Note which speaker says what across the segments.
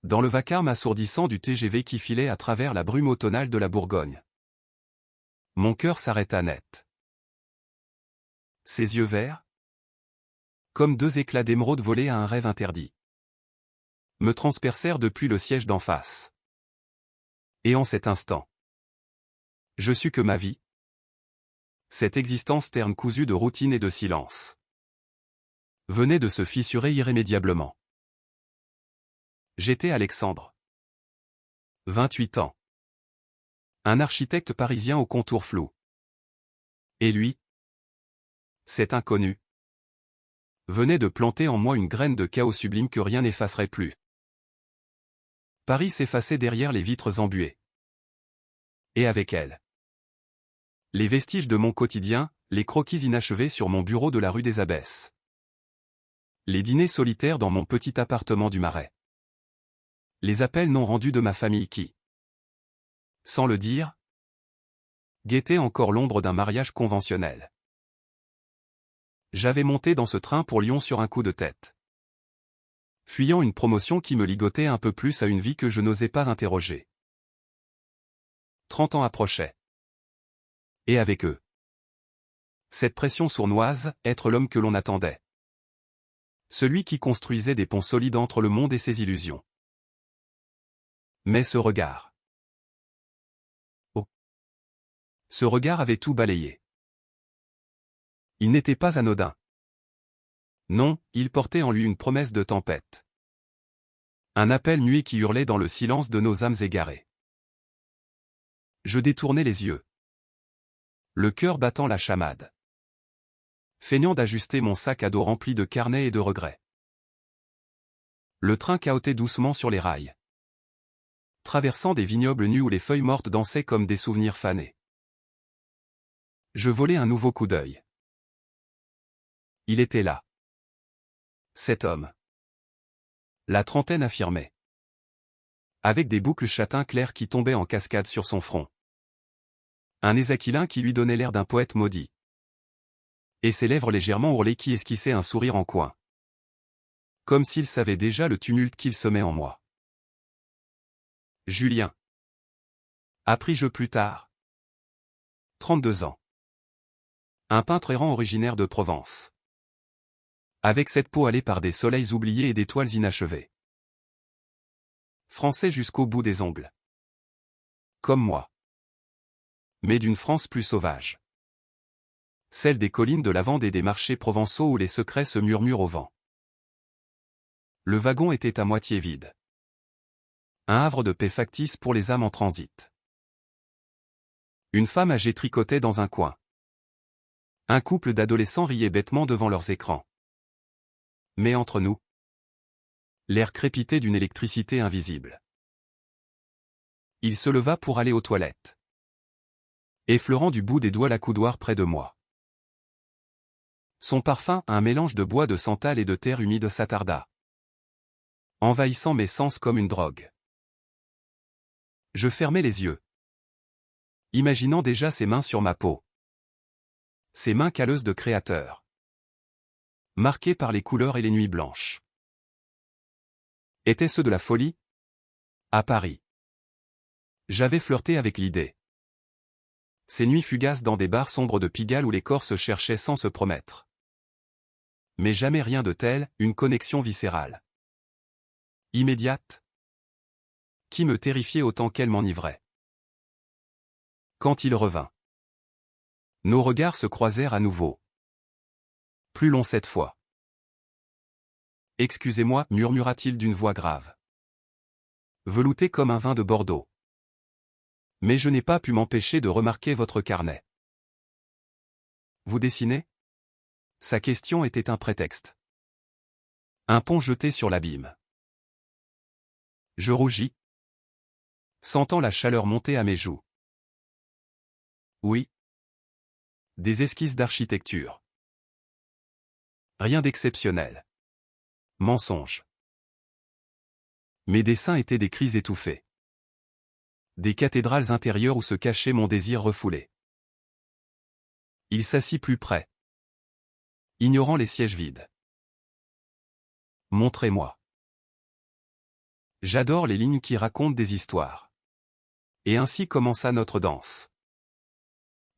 Speaker 1: dans le vacarme assourdissant du TGV qui filait à travers la brume automnale de la Bourgogne. Mon cœur s'arrêta net. Ses yeux verts, comme deux éclats d'émeraude volés à un rêve interdit, me transpercèrent depuis le siège d'en face. Et en cet instant, je sus que ma vie, cette existence terne cousue de routine et de silence, venait de se fissurer irrémédiablement. J'étais Alexandre. 28 ans. Un architecte parisien au contour flou. Et lui, cet inconnu, venait de planter en moi une graine de chaos sublime que rien n'effacerait plus. Paris s'effaçait derrière les vitres embuées. Et avec elle, les vestiges de mon quotidien, les croquis inachevés sur mon bureau de la rue des Abbesses. Les dîners solitaires dans mon petit appartement du Marais. Les appels non rendus de ma famille qui, sans le dire, guettaient encore l'ombre d'un mariage conventionnel. J'avais monté dans ce train pour Lyon sur un coup de tête, fuyant une promotion qui me ligotait un peu plus à une vie que je n'osais pas interroger. 30 ans approchaient. Et avec eux, cette pression sournoise, être l'homme que l'on attendait. Celui qui construisait des ponts solides entre le monde et ses illusions. Mais ce regard. Oh. Ce regard avait tout balayé. Il n'était pas anodin. Non, il portait en lui une promesse de tempête. Un appel muet qui hurlait dans le silence de nos âmes égarées. Je détournai les yeux, le cœur battant la chamade, feignant d'ajuster mon sac à dos rempli de carnets et de regrets. Le train cahotait doucement sur les rails, traversant des vignobles nus où les feuilles mortes dansaient comme des souvenirs fanés. Je volai un nouveau coup d'œil. Il était là. Cet homme. La trentaine affirmait. Avec des boucles châtain clair qui tombaient en cascade sur son front. Un nez aquilin qui lui donnait l'air d'un poète maudit. Et ses lèvres légèrement ourlées qui esquissaient un sourire en coin. Comme s'il savait déjà le tumulte qu'il semait en moi. Julien. Appris-je plus tard. 32 ans. Un peintre errant originaire de Provence. Avec cette peau hâlée par des soleils oubliés et des toiles inachevées. Français jusqu'au bout des ongles. Comme moi. Mais d'une France plus sauvage. Celle des collines de la Vendée et des marchés provençaux où les secrets se murmurent au vent. Le wagon était à moitié vide. Un havre de paix factice pour les âmes en transit. Une femme âgée tricotait dans un coin. Un couple d'adolescents riait bêtement devant leurs écrans. Mais entre nous, l'air crépitait d'une électricité invisible. Il se leva pour aller aux toilettes, effleurant du bout des doigts l'accoudoir près de moi. Son parfum, un mélange de bois de santal et de terre humide, s'attarda, envahissant mes sens comme une drogue. Je fermai les yeux, imaginant déjà ses mains sur ma peau. Ses mains calleuses de créateur, marquées par les couleurs et les nuits blanches. Étaient-ce de la folie? À Paris. J'avais flirté avec l'idée. Ces nuits fugaces dans des bars sombres de Pigalle où les corps se cherchaient sans se promettre. Mais jamais rien de tel, une connexion viscérale. Immédiate. Qui me terrifiait autant qu'elle m'enivrait. Quand il revint, nos regards se croisèrent à nouveau. Plus long cette fois. Excusez-moi, murmura-t-il d'une voix grave. Velouté comme un vin de Bordeaux. Mais je n'ai pas pu m'empêcher de remarquer votre carnet. Vous dessinez? Sa question était un prétexte. Un pont jeté sur l'abîme. Je rougis, sentant la chaleur monter à mes joues. Oui. Des esquisses d'architecture. Rien d'exceptionnel. Mensonge. Mes dessins étaient des cris étouffés. Des cathédrales intérieures où se cachait mon désir refoulé. Il s'assit plus près, ignorant les sièges vides. Montrez-moi. J'adore les lignes qui racontent des histoires. Et ainsi commença notre danse.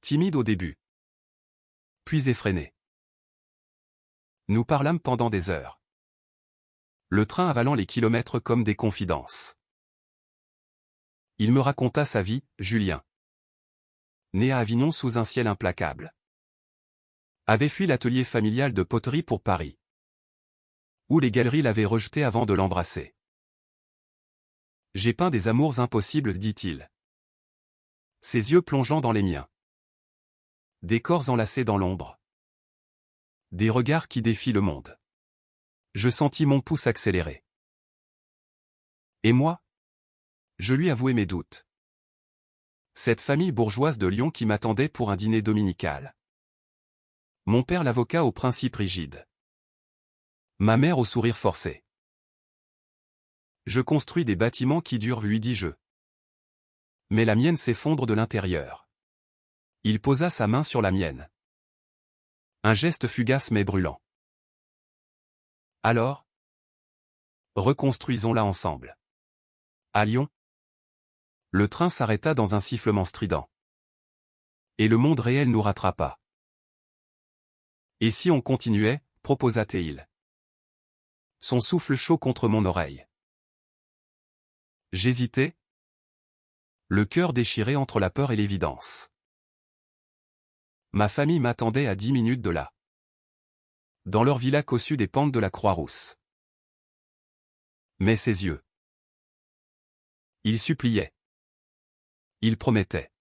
Speaker 1: Timide au début. Puis effrénée. Nous parlâmes pendant des heures. Le train avalant les kilomètres comme des confidences. Il me raconta sa vie, Julien. Né à Avignon sous un ciel implacable. Avait fui l'atelier familial de poterie pour Paris. Où les galeries l'avaient rejeté avant de l'embrasser. J'ai peint des amours impossibles, dit-il. Ses yeux plongeant dans les miens. Des corps enlacés dans l'ombre. Des regards qui défient le monde. Je sentis mon pouce accélérer. Et moi? Je lui avouai mes doutes. Cette famille bourgeoise de Lyon qui m'attendait pour un dîner dominical. Mon père l'avocat aux principes rigides. Ma mère au sourire forcé. Je construis des bâtiments qui durent, lui dis-je. Mais la mienne s'effondre de l'intérieur. Il posa sa main sur la mienne. Un geste fugace mais brûlant. Alors? Reconstruisons-la ensemble. À Lyon? Le train s'arrêta dans un sifflement strident. Et le monde réel nous rattrapa. Et si on continuait, proposa-t-il. Son souffle chaud contre mon oreille. J'hésitais. Le cœur déchiré entre la peur et l'évidence. Ma famille m'attendait à 10 minutes de là. Dans leur villa cossue des pentes de la Croix-Rousse. Mais ses yeux. Il suppliait. Il promettait.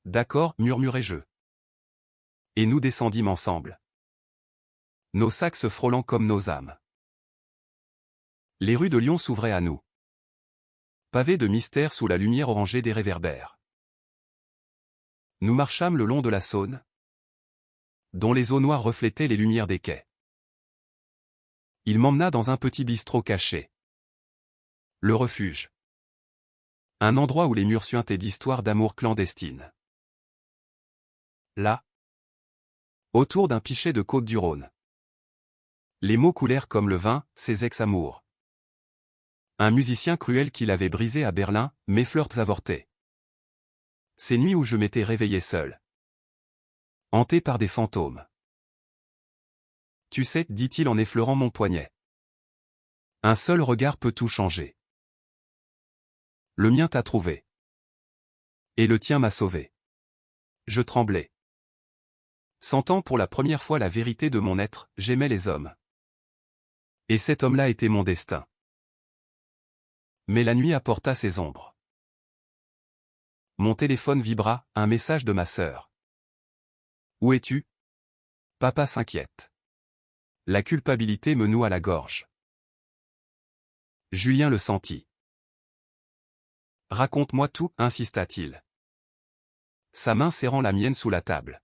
Speaker 1: D'accord, murmurai-je. Et nous descendîmes ensemble. Nos sacs se frôlant comme nos âmes. Les rues de Lyon s'ouvraient à nous. Pavées de mystère sous la lumière orangée des réverbères. Nous marchâmes le long de la Saône, dont les eaux noires reflétaient les lumières des quais. Il m'emmena dans un petit bistrot caché. Le refuge. Un endroit où les murs suintaient d'histoires d'amour clandestines. Là, autour d'un pichet de Côte-du-Rhône. Les mots coulèrent comme le vin, ses ex-amours. Un musicien cruel qui l'avait brisé à Berlin, mes flirts avortés. Ces nuits où je m'étais réveillé seul. Hanté par des fantômes. Tu sais, dit-il en effleurant mon poignet. Un seul regard peut tout changer. Le mien t'a trouvé. Et le tien m'a sauvé. Je tremblais. Sentant pour la première fois la vérité de mon être, j'aimais les hommes. Et cet homme-là était mon destin. Mais la nuit apporta ses ombres. Mon téléphone vibra, un message de ma sœur. Où es-tu? Papa s'inquiète. La culpabilité me noue à la gorge. Julien le sentit. Raconte-moi tout, insista-t-il. Sa main serrant la mienne sous la table.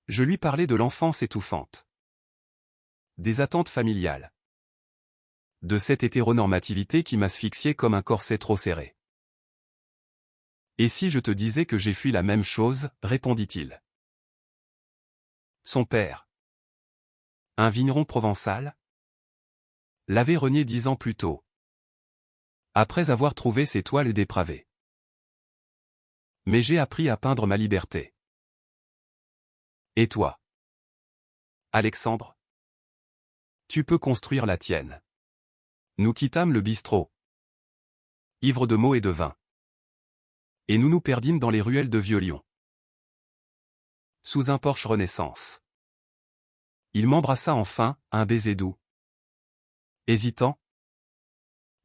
Speaker 1: Je lui parlais de l'enfance étouffante. Des attentes familiales. De cette hétéronormativité qui m'asphyxiait comme un corset trop serré. Et si je te disais que j'ai fui la même chose, répondit-il. Son père. Un vigneron provençal? L'avait renié 10 ans plus tôt. Après avoir trouvé ses toiles dépravées. Mais j'ai appris à peindre ma liberté. Et toi? Alexandre? Tu peux construire la tienne. Nous quittâmes le bistrot. Ivres de mots et de vin. Et nous nous perdîmes dans les ruelles de Vieux-Lyon. Sous un porche Renaissance. Il m'embrassa enfin, un baiser doux. Hésitant.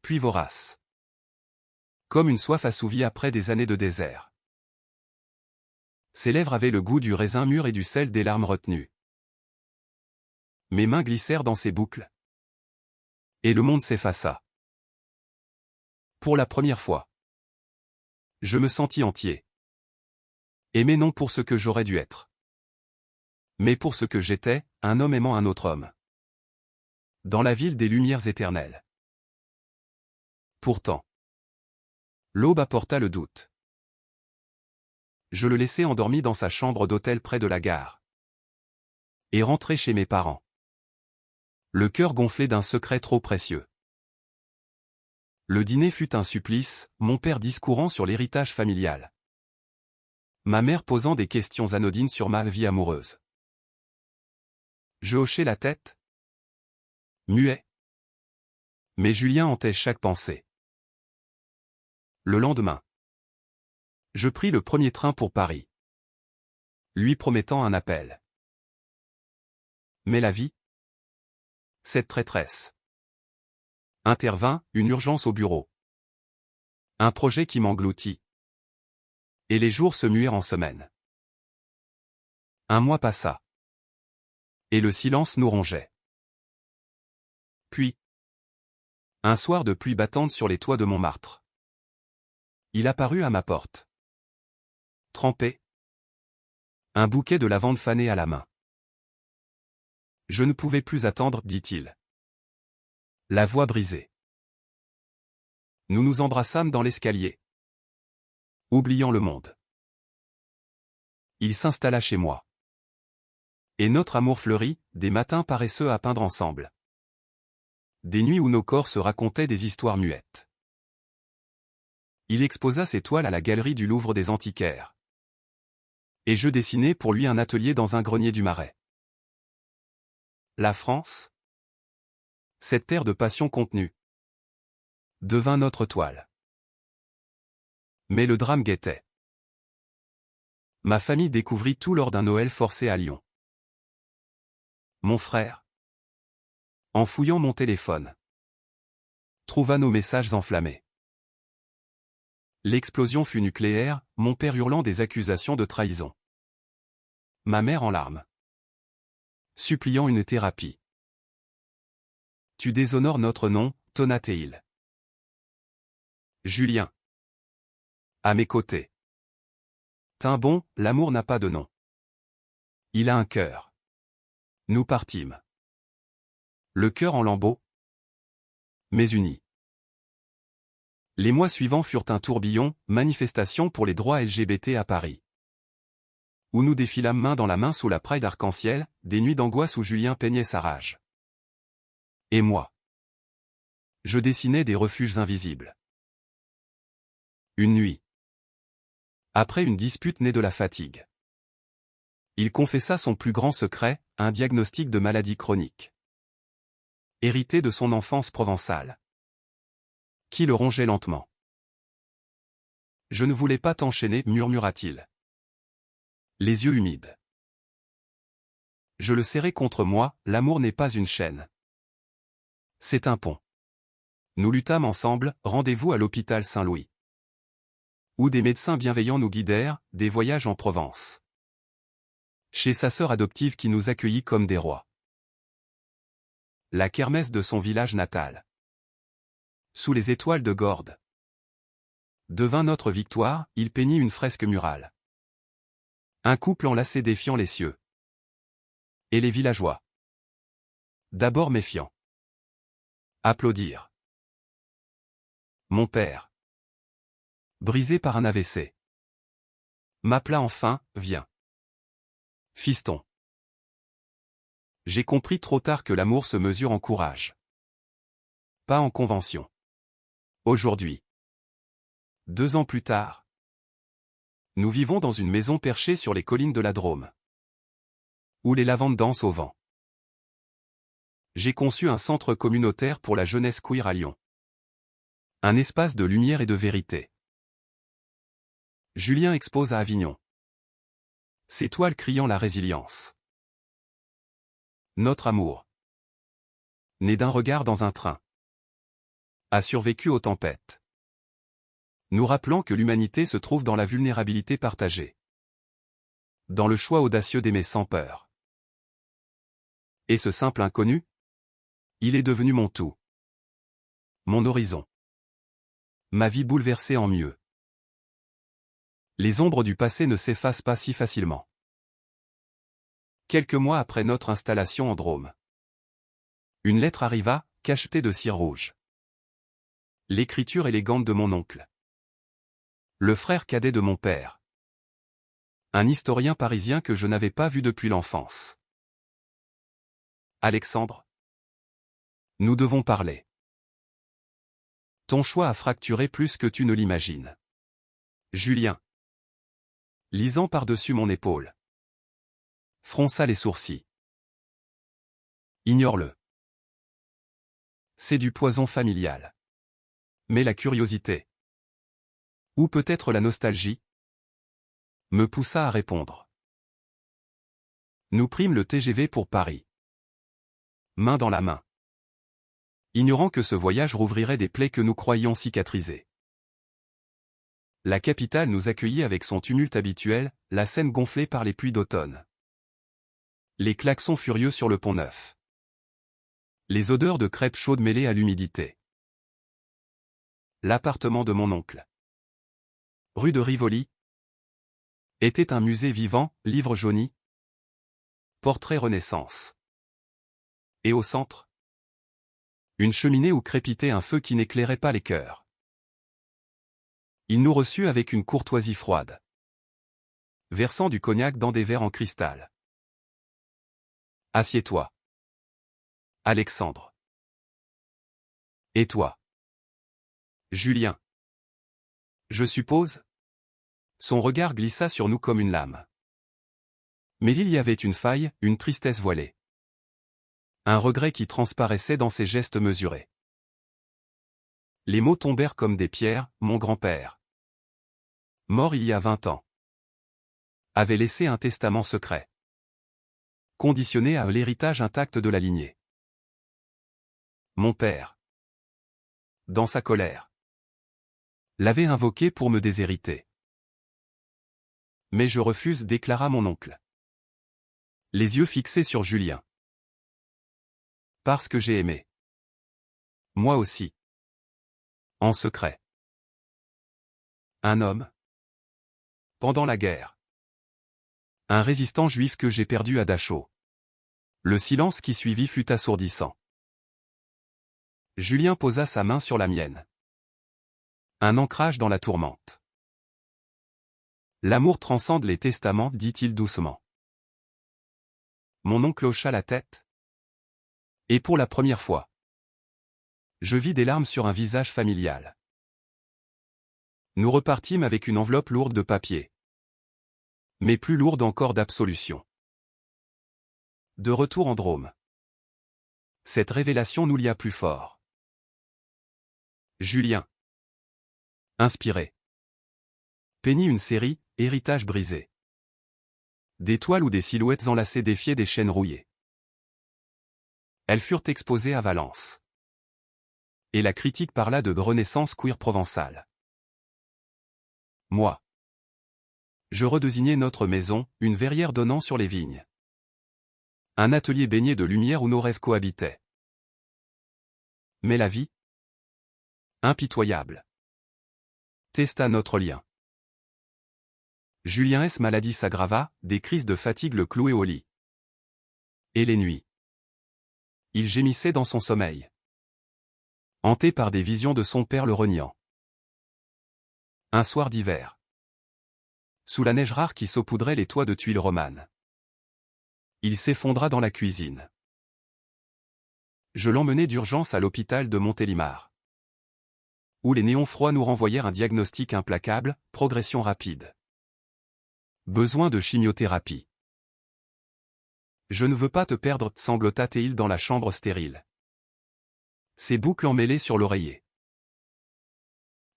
Speaker 1: Puis vorace. Comme une soif assouvie après des années de désert. Ses lèvres avaient le goût du raisin mûr et du sel des larmes retenues. Mes mains glissèrent dans ses boucles. Et le monde s'effaça. Pour la première fois. Je me sentis entier. Aimé non pour ce que j'aurais dû être. Mais pour ce que j'étais, un homme aimant un autre homme. Dans la ville des lumières éternelles. Pourtant. L'aube apporta le doute. Je le laissai endormi dans sa chambre d'hôtel près de la gare. Et rentrai chez mes parents. Le cœur gonflé d'un secret trop précieux. Le dîner fut un supplice, mon père discourant sur l'héritage familial. Ma mère posant des questions anodines sur ma vie amoureuse. Je hochai la tête. Muet. Mais Julien hantait chaque pensée. Le lendemain. Je pris le premier train pour Paris. Lui promettant un appel. Mais la vie, cette traîtresse, intervint, une urgence au bureau. Un projet qui m'engloutit. Et les jours se muèrent en semaines. Un mois passa. Et le silence nous rongeait. Puis, un soir de pluie battante sur les toits de Montmartre. Il apparut à ma porte. Trempé. Un bouquet de lavande fanée à la main. Je ne pouvais plus attendre, dit-il. La voix brisée. Nous nous embrassâmes dans l'escalier. Oubliant le monde. Il s'installa chez moi. Et notre amour fleurit, des matins paresseux à peindre ensemble. Des nuits où nos corps se racontaient des histoires muettes. Il exposa ses toiles à la galerie du Louvre des Antiquaires. Et je dessinai pour lui un atelier dans un grenier du Marais. La France, cette terre de passion contenue, devint notre toile. Mais le drame guettait. Ma famille découvrit tout lors d'un Noël forcé à Lyon. Mon frère, en fouillant mon téléphone, trouva nos messages enflammés. L'explosion fut nucléaire, mon père hurlant des accusations de trahison. Ma mère en larmes, suppliant une thérapie. Tu déshonores notre nom, tonna-t-il. Julien. À mes côtés. Tin bon, l'amour n'a pas de nom. Il a un cœur. Nous partîmes. Le cœur en lambeaux, mais unis. Les mois suivants furent un tourbillon, manifestation pour les droits LGBT à Paris. Où nous défilâmes main dans la main sous la Pride arc-en-ciel, des nuits d'angoisse où Julien peignait sa rage. Et moi. Je dessinais des refuges invisibles. Une nuit. Après une dispute née de la fatigue. Il confessa son plus grand secret, un diagnostic de maladie chronique. Hérité de son enfance provençale. Qui le rongeait lentement. Je ne voulais pas t'enchaîner, murmura-t-il. Les yeux humides. Je le serrai contre moi, l'amour n'est pas une chaîne. C'est un pont. Nous luttâmes ensemble, rendez-vous à l'hôpital Saint-Louis. Où des médecins bienveillants nous guidèrent, des voyages en Provence. Chez sa sœur adoptive qui nous accueillit comme des rois. La kermesse de son village natal. Sous les étoiles de Gordes. Devint notre victoire, il peignit une fresque murale. Un couple enlacé défiant les cieux. Et les villageois. D'abord méfiants. Applaudirent. Mon père. Brisé par un AVC. M'appela enfin, viens. Fiston. J'ai compris trop tard que l'amour se mesure en courage. Pas en convention. Aujourd'hui. 2 ans plus tard. Nous vivons dans une maison perchée sur les collines de la Drôme. Où les lavandes dansent au vent. J'ai conçu un centre communautaire pour la jeunesse queer à Lyon. Un espace de lumière et de vérité. Julien expose à Avignon. Ses toiles criant la résilience. Notre amour. Né d'un regard dans un train. A survécu aux tempêtes. Nous rappelant que l'humanité se trouve dans la vulnérabilité partagée. Dans le choix audacieux d'aimer sans peur. Et ce simple inconnu? Il est devenu mon tout. Mon horizon. Ma vie bouleversée en mieux. Les ombres du passé ne s'effacent pas si facilement. Quelques mois après notre installation en Drôme. Une lettre arriva, cachetée de cire rouge. L'écriture élégante de mon oncle. Le frère cadet de mon père. Un historien parisien que je n'avais pas vu depuis l'enfance. Alexandre. Nous devons parler. Ton choix a fracturé plus que tu ne l'imagines. Julien. Lisant par-dessus mon épaule. Fronça les sourcils. Ignore-le. C'est du poison familial. Mais la curiosité, ou peut-être la nostalgie, me poussa à répondre. Nous prîmes le TGV pour Paris. Main dans la main. Ignorant que ce voyage rouvrirait des plaies que nous croyions cicatrisées. La capitale nous accueillit avec son tumulte habituel, la Seine gonflée par les pluies d'automne. Les klaxons furieux sur le Pont-Neuf. Les odeurs de crêpes chaudes mêlées à l'humidité. L'appartement de mon oncle, rue de Rivoli, était un musée vivant, livres jaunis, portrait Renaissance. Et au centre, une cheminée où crépitait un feu qui n'éclairait pas les cœurs. Il nous reçut avec une courtoisie froide, versant du cognac dans des verres en cristal. Assieds-toi. Alexandre. Et toi? Julien. Je suppose? Son regard glissa sur nous comme une lame. Mais il y avait une faille, une tristesse voilée. Un regret qui transparaissait dans ses gestes mesurés. Les mots tombèrent comme des pierres, mon grand-père, mort il y a 20 ans, avait laissé un testament secret, conditionné à l'héritage intact de la lignée. Mon père, dans sa colère, l'avait invoqué pour me déshériter. Mais je refuse, déclara mon oncle, les yeux fixés sur Julien. Parce que j'ai aimé. Moi aussi. En secret. Un homme. Pendant la guerre. Un résistant juif que j'ai perdu à Dachau. Le silence qui suivit fut assourdissant. Julien posa sa main sur la mienne. Un ancrage dans la tourmente. L'amour transcende les testaments, dit-il doucement. Mon oncle hocha la tête. Et pour la première fois, je vis des larmes sur un visage familial. Nous repartîmes avec une enveloppe lourde de papier. Mais plus lourde encore d'absolution. De retour en Drôme. Cette révélation nous lia plus fort. Julien. Inspiré. Peignit une série, héritage brisé. Des toiles ou des silhouettes enlacées défiaient des chaînes rouillées. Elles furent exposées à Valence. Et la critique parla de renaissance queer provençale. Moi. Je redésignai notre maison, une verrière donnant sur les vignes. Un atelier baigné de lumière où nos rêves cohabitaient. Mais la vie, impitoyable, testa notre lien. Julien S. maladie s'aggrava, des crises de fatigue le clouaient au lit. Et les nuits. Il gémissait dans son sommeil. Hanté par des visions de son père le reniant. Un soir d'hiver. Sous la neige rare qui saupoudrait les toits de tuiles romanes. Il s'effondra dans la cuisine. Je l'emmenai d'urgence à l'hôpital de Montélimar. Où les néons froids nous renvoyèrent un diagnostic implacable, progression rapide. Besoin de chimiothérapie. Je ne veux pas te perdre, sanglota Théil dans la chambre stérile. Ses boucles emmêlées sur l'oreiller.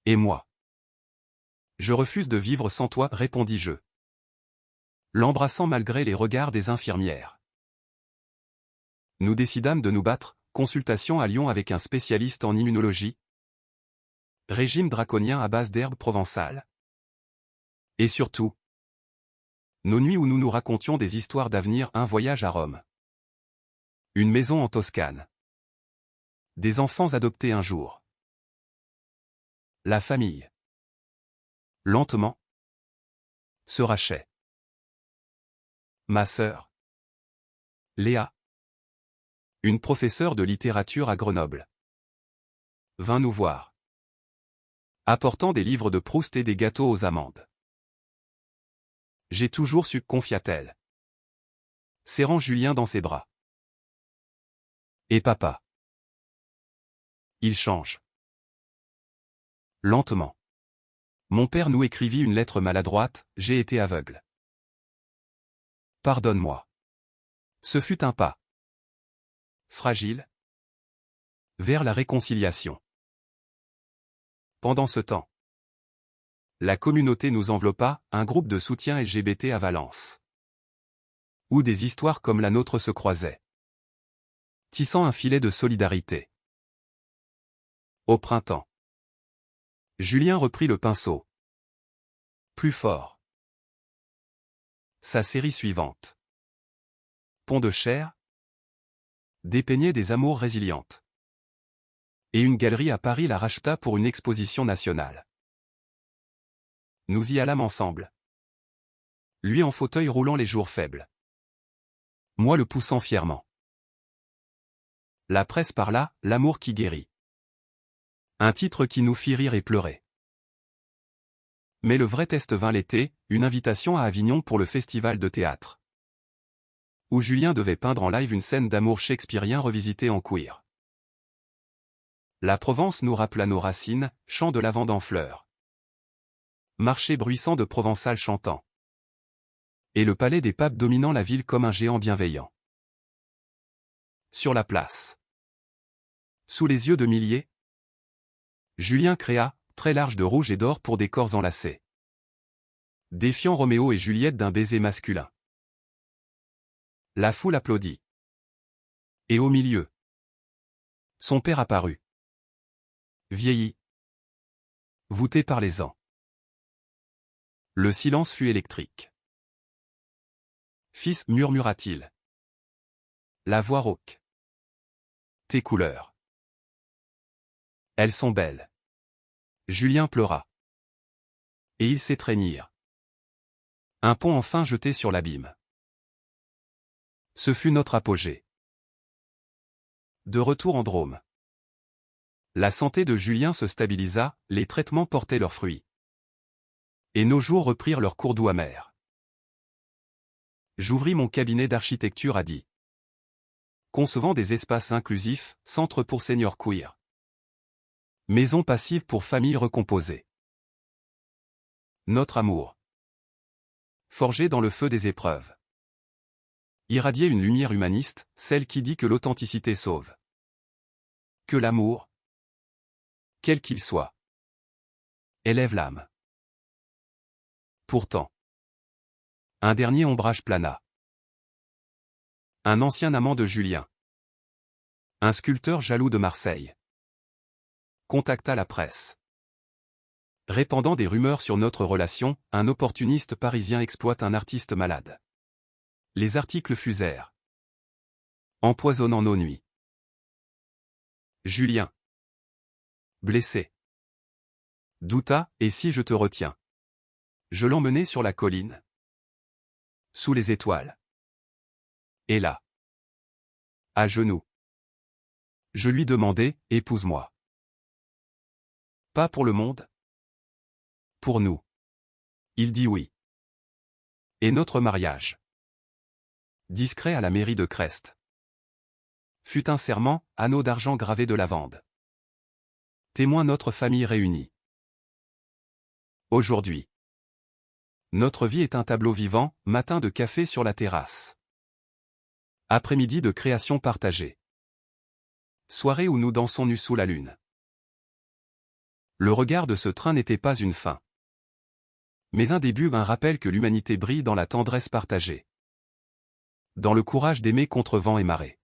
Speaker 1: Et moi? Je refuse de vivre sans toi, répondis-je, l'embrassant malgré les regards des infirmières. Nous décidâmes de nous battre, consultation à Lyon avec un spécialiste en immunologie. Régime draconien à base d'herbes provençales. Et surtout, nos nuits où nous nous racontions des histoires d'avenir, un voyage à Rome. Une maison en Toscane. Des enfants adoptés un jour. La famille. Lentement. Se rachait. Ma sœur. Léa. Une professeure de littérature à Grenoble. Vint nous voir. Apportant des livres de Proust et des gâteaux aux amandes. J'ai toujours su, confia-t-elle. Serrant Julien dans ses bras. Et papa? Il change. Lentement. Mon père nous écrivit une lettre maladroite, j'ai été aveugle. Pardonne-moi. Ce fut un pas fragile vers la réconciliation. Pendant ce temps, la communauté nous enveloppa, un groupe de soutien LGBT à Valence, où des histoires comme la nôtre se croisaient, tissant un filet de solidarité. Au printemps, Julien reprit le pinceau. Plus fort. Sa série suivante. Pont de chair, dépeignait des amours résilientes. Et une galerie à Paris la racheta pour une exposition nationale. Nous y allâmes ensemble. Lui en fauteuil roulant les jours faibles. Moi le poussant fièrement. La presse parla, l'amour qui guérit. Un titre qui nous fit rire et pleurer. Mais le vrai test vint l'été, une invitation à Avignon pour le festival de théâtre, où Julien devait peindre en live une scène d'amour shakespearien revisitée en queer. La Provence nous rappela nos racines, champs de lavande en fleurs, marché bruissant de provençal chantant, et le palais des papes dominant la ville comme un géant bienveillant. Sur la place, sous les yeux de milliers, Julien créa, très large de rouge et d'or pour des corps enlacés, défiant Roméo et Juliette d'un baiser masculin. La foule applaudit. Et au milieu, son père apparut. Vieilli, voûté par les ans. Le silence fut électrique. Fils, murmura-t-il. La voix rauque. Tes couleurs. Elles sont belles. Julien pleura. Et ils s'étreignirent. Un pont enfin jeté sur l'abîme. Ce fut notre apogée. De retour en Drôme. La santé de Julien se stabilisa, les traitements portaient leurs fruits. Et nos jours reprirent leur cours doux amer. J'ouvris mon cabinet d'architecture à Die. Concevant des espaces inclusifs, centre pour seniors queer. Maison passive pour familles recomposées. Notre amour. Forgé dans le feu des épreuves. Irradier une lumière humaniste, celle qui dit que l'authenticité sauve. Que l'amour, quel qu'il soit, élève l'âme. Pourtant, un dernier ombrage plana. Un ancien amant de Julien, un sculpteur jaloux de Marseille, contacta la presse. Répandant des rumeurs sur notre relation, un opportuniste parisien exploite un artiste malade. Les articles fusèrent, empoisonnant nos nuits. Julien, blessé, douta, et si je te retiens? Je l'emmenai sur la colline, sous les étoiles. Et là, à genoux, je lui demandai, épouse-moi. Pas pour le monde? Pour nous. Il dit oui. Et notre mariage, discret à la mairie de Crest, fut un serment, anneau d'argent gravé de lavande. Témoin notre famille réunie. Aujourd'hui, notre vie est un tableau vivant, matin de café sur la terrasse. Après-midi de création partagée. Soirée où nous dansons nus sous la lune. Le regard de ce train n'était pas une fin, mais un début, un rappel que l'humanité brille dans la tendresse partagée. Dans le courage d'aimer contre vent et marée.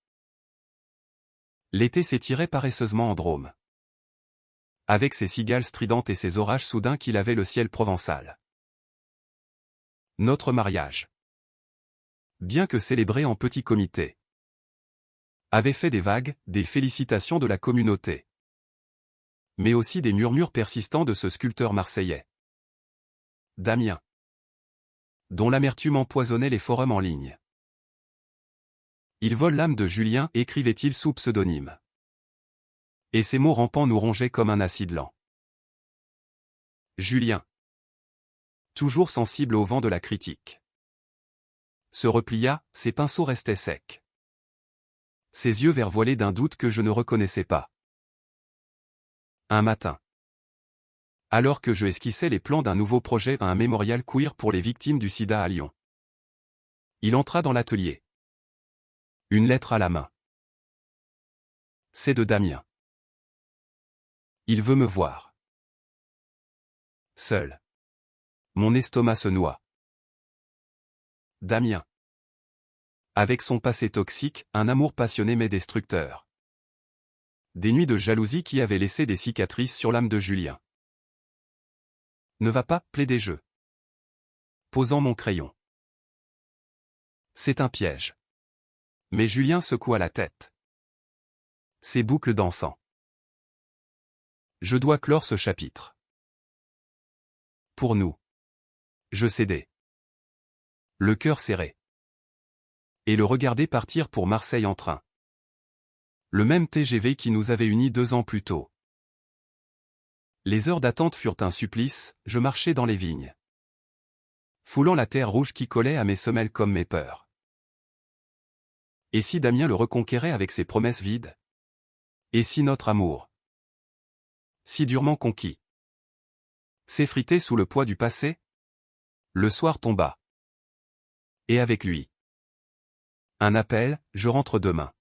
Speaker 1: L'été s'étirait paresseusement en Drôme. Avec ses cigales stridentes et ses orages soudains qui lavaient le ciel provençal. Notre mariage, bien que célébré en petit comité, avait fait des vagues, des félicitations de la communauté, mais aussi des murmures persistants de ce sculpteur marseillais, Damien, dont l'amertume empoisonnait les forums en ligne. Il vole l'âme de Julien, écrivait-il sous pseudonyme. Et ces mots rampants nous rongeaient comme un acide lent. Julien, toujours sensible au vent de la critique, se replia, ses pinceaux restaient secs. Ses yeux verts voilés d'un doute que je ne reconnaissais pas. Un matin, Alors que je esquissais les plans d'un nouveau projet à un mémorial queer pour les victimes du sida à Lyon. Il entra dans l'atelier. Une lettre à la main. C'est de Damien. Il veut me voir. Seul. Mon estomac se noie. Damien. Avec son passé toxique, un amour passionné mais destructeur. Des nuits de jalousie qui avaient laissé des cicatrices sur l'âme de Julien. Ne va pas, plaidai-je. Posant mon crayon. C'est un piège. Mais Julien secoua la tête. Ses boucles dansant. Je dois clore ce chapitre. Pour nous. Je cédai. Le cœur serré. Et le regardai partir pour Marseille en train. Le même TGV qui nous avait unis 2 ans plus tôt. Les heures d'attente furent un supplice, je marchais dans les vignes. Foulant la terre rouge qui collait à mes semelles comme mes peurs. Et si Damien le reconquérait avec ses promesses vides? Et si notre amour, si durement conquis, s'effritait sous le poids du passé? Le soir tomba. Et avec lui. Un appel, je rentre demain.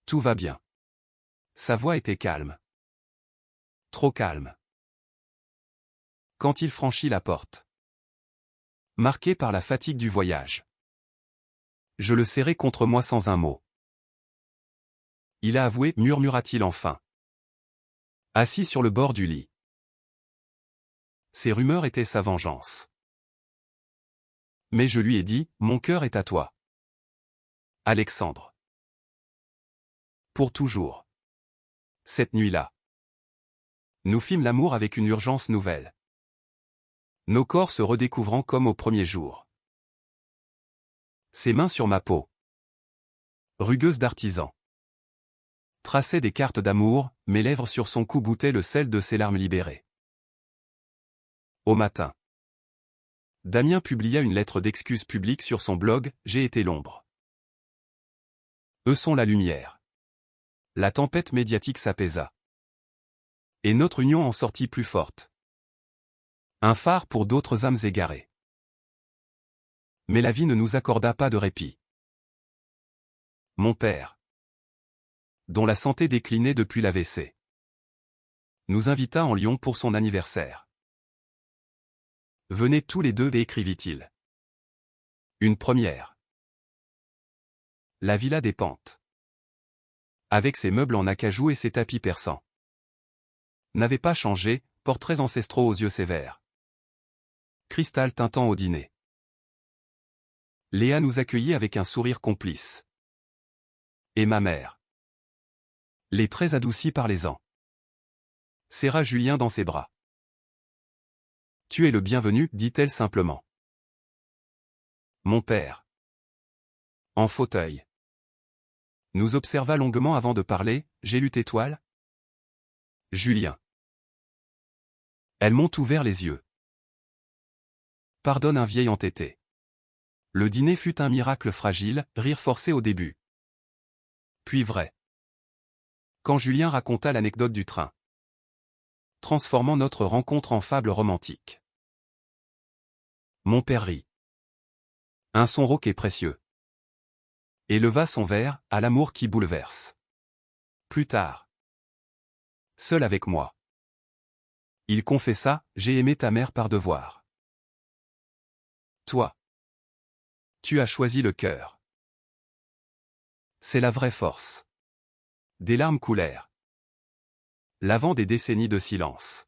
Speaker 1: Tout va bien. Sa voix était calme. Trop calme. Quand il franchit la porte. Marqué par la fatigue du voyage. Je le serrai contre moi sans un mot. Il a avoué, murmura-t-il enfin. Assis sur le bord du lit. Ces rumeurs étaient sa vengeance. Mais je lui ai dit, mon cœur est à toi. Alexandre. Pour toujours. Cette nuit-là. Nous fîmes l'amour avec une urgence nouvelle. Nos corps se redécouvrant comme au premier jour. Ses mains sur ma peau. Rugueuses d'artisan. Traçaient des cartes d'amour, mes lèvres sur son cou goûtaient le sel de ses larmes libérées. Au matin. Damien publia une lettre d'excuse publique sur son blog, J'ai été l'ombre. Eux sont la lumière. La tempête médiatique s'apaisa. Et notre union en sortit plus forte. Un phare pour d'autres âmes égarées. Mais la vie ne nous accorda pas de répit. Mon père, dont la santé déclinait depuis l'AVC, nous invita en Lyon pour son anniversaire. Venez tous les deux, écrivit-il. Une première. La Villa des Pentes. Avec ses meubles en acajou et ses tapis persans. N'avait pas changé, portraits ancestraux aux yeux sévères. Cristal tintant au dîner. Léa nous accueillit avec un sourire complice. Et ma mère. Les traits adoucis par les ans. Serra Julien dans ses bras. Tu es le bienvenu, dit-elle simplement. Mon père. En fauteuil. Nous observa longuement avant de parler, j'ai lu tes toiles? Julien. Elles m'ont ouvert les yeux. Pardonne un vieil entêté. Le dîner fut un miracle fragile, rire forcé au début. Puis vrai. Quand Julien raconta l'anecdote du train. Transformant notre rencontre en fable romantique. Mon père rit. Un son rauque et précieux. Et leva son verre, à l'amour qui bouleverse. Plus tard. Seul avec moi. Il confessa, j'ai aimé ta mère par devoir. Toi. Tu as choisi le cœur. C'est la vraie force. Des larmes coulèrent. Lavant des décennies de silence.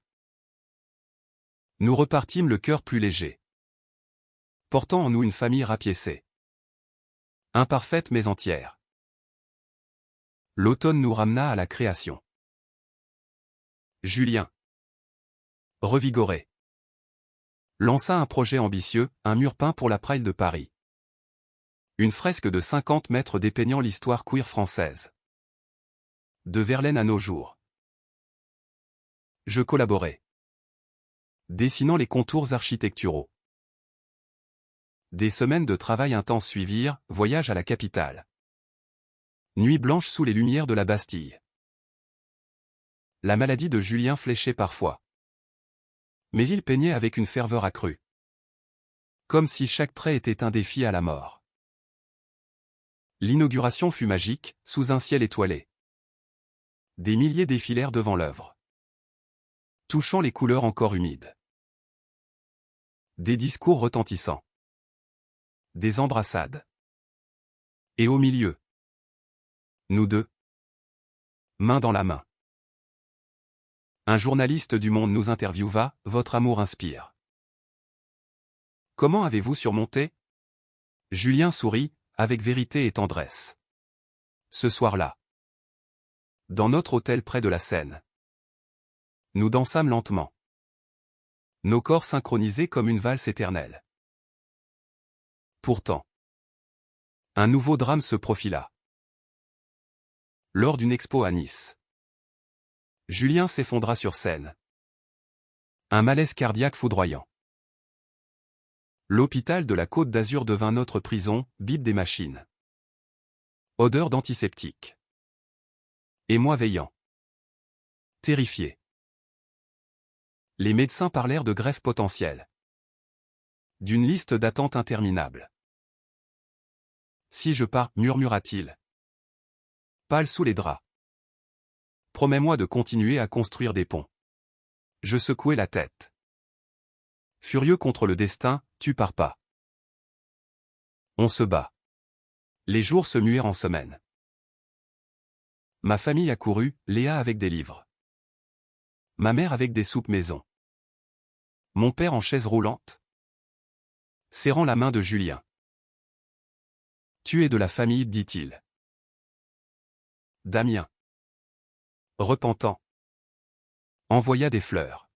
Speaker 1: Nous repartîmes le cœur plus léger. Portant en nous une famille rapiécée. Imparfaite mais entière. L'automne nous ramena à la création. Julien. Revigoré. Lança un projet ambitieux, un mur peint pour la Pride de Paris. Une fresque de 50 mètres dépeignant l'histoire queer française. De Verlaine à nos jours. Je collaborais. Dessinant les contours architecturaux. Des semaines de travail intense suivirent, voyage à la capitale. Nuit blanche sous les lumières de la Bastille. La maladie de Julien fléchait parfois. Mais il peignait avec une ferveur accrue. Comme si chaque trait était un défi à la mort. L'inauguration fut magique, sous un ciel étoilé. Des milliers défilèrent devant l'œuvre, touchant les couleurs encore humides. Des discours retentissants. Des embrassades. Et au milieu, nous deux, main dans la main. Un journaliste du Monde nous interviewa, votre amour inspire. Comment avez-vous surmonté? Julien sourit, avec vérité et tendresse. Ce soir-là, dans notre hôtel près de la Seine, nous dansâmes lentement. Nos corps synchronisés comme une valse éternelle. Pourtant, un nouveau drame se profila. Lors d'une expo à Nice, Julien s'effondra sur scène. Un malaise cardiaque foudroyant. L'hôpital de la Côte d'Azur devint notre prison, bip des machines. Odeur d'antiseptique. Et moi veillant. Terrifié. Les médecins parlèrent de greffe potentielle. D'une liste d'attente interminable. Si je pars, murmura-t-il. Pâle sous les draps. Promets-moi de continuer à construire des ponts. Je secouai la tête. Furieux contre le destin, tu pars pas. On se bat. Les jours se muèrent en semaines. Ma famille accourut, Léa avec des livres. Ma mère avec des soupes maison. Mon père en chaise roulante. Serrant la main de Julien. Tu es de la famille, dit-il. Damien, repentant, envoya des fleurs.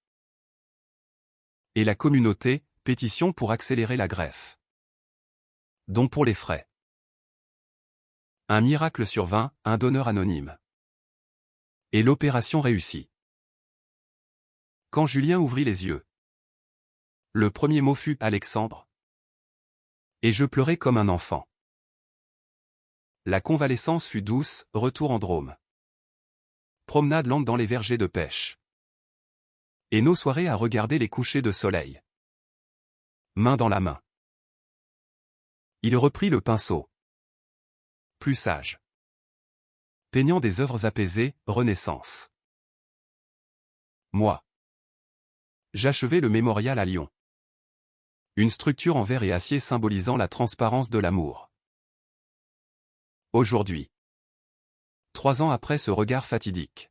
Speaker 1: Et la communauté, pétition pour accélérer la greffe. Don pour les frais. Un miracle survint, un donneur anonyme. Et l'opération réussit. Quand Julien ouvrit les yeux, le premier mot fut « Alexandre ». Et je pleurai comme un enfant. La convalescence fut douce, retour en Drôme. Promenade lente dans les vergers de pêche. Et nos soirées à regarder les couchers de soleil. Main dans la main. Il reprit le pinceau. Plus sage. Peignant des œuvres apaisées, Renaissance. Moi. J'achevai le mémorial à Lyon. Une structure en verre et acier symbolisant la transparence de l'amour. Aujourd'hui. 3 ans après ce regard fatidique.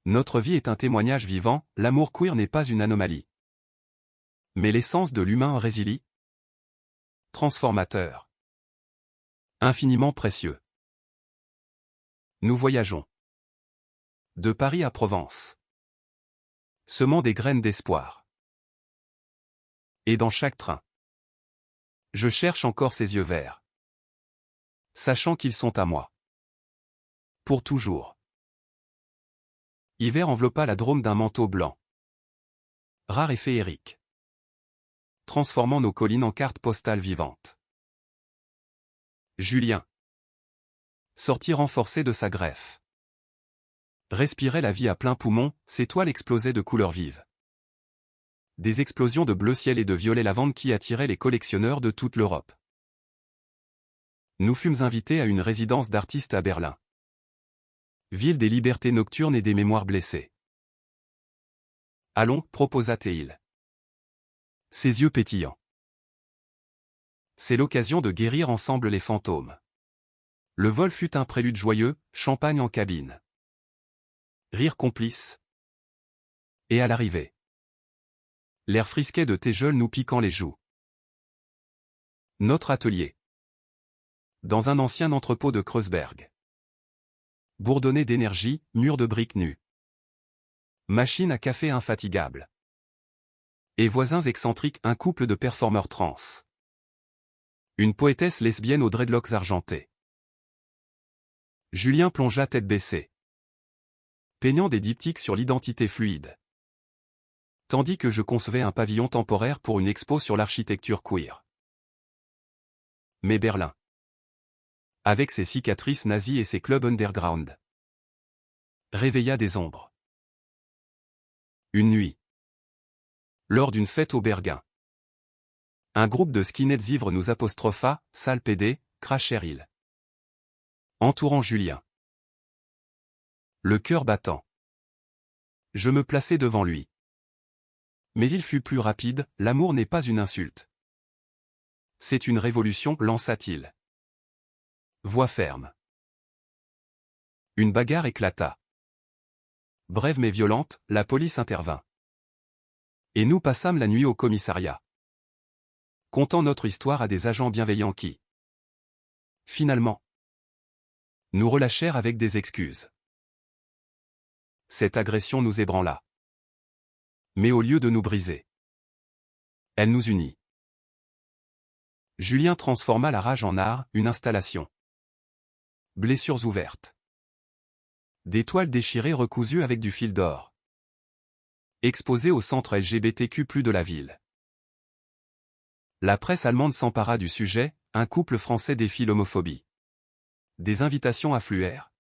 Speaker 1: Notre vie est un témoignage vivant, l'amour queer n'est pas une anomalie. Mais l'essence de l'humain résilie. Transformateur. Infiniment précieux. Nous voyageons. De Paris à Provence. Semant des graines d'espoir. Et dans chaque train, je cherche encore ces yeux verts. Sachant qu'ils sont à moi. Pour toujours. Hiver enveloppa la Drôme d'un manteau blanc. Rare et féerique. Transformant nos collines en cartes postales vivantes. Julien. Sorti renforcé de sa greffe. Respirait la vie à plein poumon, ses toiles explosaient de couleurs vives. Des explosions de bleu ciel et de violet lavande qui attiraient les collectionneurs de toute l'Europe. Nous fûmes invités à une résidence d'artistes à Berlin. Ville des libertés nocturnes et des mémoires blessées. Allons, proposa Théil. Ses yeux pétillants. C'est l'occasion de guérir ensemble les fantômes. Le vol fut un prélude joyeux, champagne en cabine. Rire complice. Et à l'arrivée. L'air frisquet de tes geôles nous piquant les joues. Notre atelier. Dans un ancien entrepôt de Kreuzberg. Bourdonné d'énergie, mur de briques nues. Machine à café infatigable. Et voisins excentriques, un couple de performeurs trans. Une poétesse lesbienne aux dreadlocks argentés. Julien plongea tête baissée. Peignant des diptyques sur l'identité fluide. Tandis que je concevais un pavillon temporaire pour une expo sur l'architecture queer. Mais Berlin. Avec ses cicatrices nazies et ses clubs underground. Réveilla des ombres. Une nuit. Lors d'une fête au Berguin. Un groupe de skinheads ivres nous apostropha, sale pédé, crachèrent ils. Entourant Julien. Le cœur battant. Je me plaçai devant lui. Mais il fut plus rapide, l'amour n'est pas une insulte. C'est une révolution, lança-t-il. Voix ferme. Une bagarre éclata. Brève mais violente, la police intervint. Et nous passâmes la nuit au commissariat. Contant notre histoire à des agents bienveillants qui, finalement, nous relâchèrent avec des excuses. Cette agression nous ébranla. Mais au lieu de nous briser, elle nous unit. Julien transforma la rage en art, une installation. Blessures ouvertes. Des toiles déchirées recousues avec du fil d'or. Exposées au centre LGBTQ+ de la ville. La presse allemande s'empara du sujet, un couple français défie l'homophobie. Des invitations affluèrent.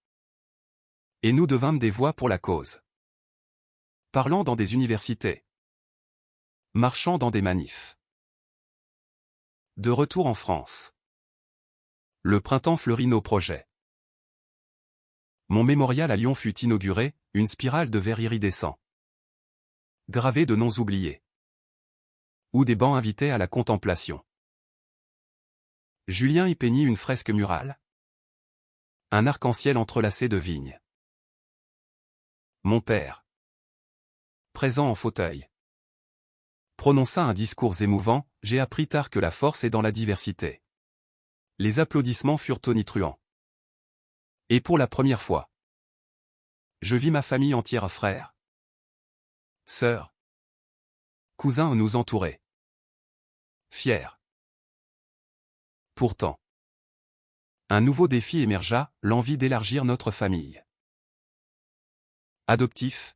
Speaker 1: Et nous devînmes des voix pour la cause. Parlant dans des universités. Marchant dans des manifs. De retour en France. Le printemps fleurit nos projets. Mon mémorial à Lyon fut inauguré, une spirale de verre iridescent. Gravée de noms oubliés. Ou des bancs invités à la contemplation. Julien y peignit une fresque murale. Un arc-en-ciel entrelacé de vignes. Mon père, présent en fauteuil, prononça un discours émouvant, j'ai appris tard que la force est dans la diversité. Les applaudissements furent tonitruants. Et pour la première fois, je vis ma famille entière, frères, sœurs, cousins nous entourer. Fiers. Pourtant, un nouveau défi émergea, l'envie d'élargir notre famille. Adoptif.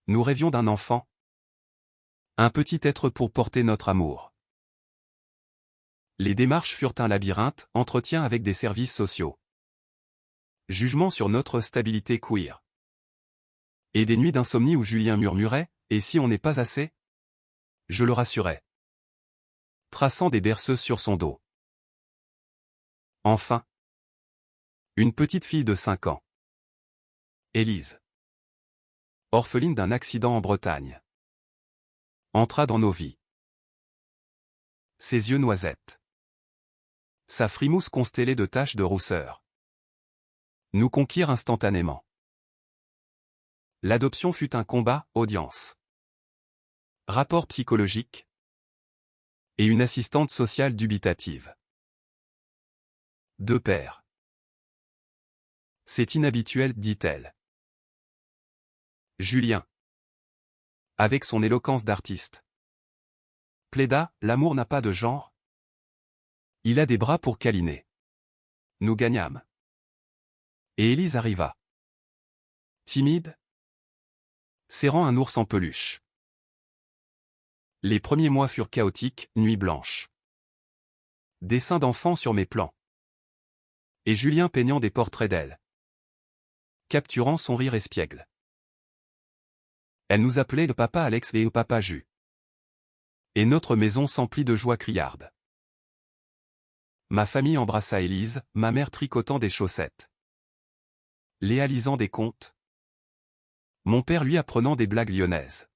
Speaker 1: Nous rêvions d'un enfant. Un petit être pour porter notre amour. Les démarches furent un labyrinthe, entretien avec des services sociaux. Jugement sur notre stabilité queer. Et des nuits d'insomnie où Julien murmurait, et si on n'est pas assez? Je le rassurais. Traçant des berceuses sur son dos. Enfin. Une petite fille de 5 ans. Élise. Orpheline d'un accident en Bretagne. Entra dans nos vies. Ses yeux noisettes. Sa frimousse constellée de taches de rousseur. Nous conquirent instantanément. L'adoption fut un combat, audience. Rapport psychologique. Et une assistante sociale dubitative. 2 pères. C'est inhabituel, dit-elle. Julien. Avec son éloquence d'artiste. Plaida, l'amour n'a pas de genre. Il a des bras pour câliner. Nous gagnâmes. Et Élise arriva. Timide. Serrant un ours en peluche. Les premiers mois furent chaotiques, nuit blanche. Dessins d'enfants sur mes plans. Et Julien peignant des portraits d'elle. Capturant son rire espiègle. Elle nous appelait le papa Alex et le papa Jus. Et notre maison s'emplit de joie criarde. Ma famille embrassa Élise, ma mère tricotant des chaussettes. Léa lisant des contes. Mon père lui apprenant des blagues lyonnaises.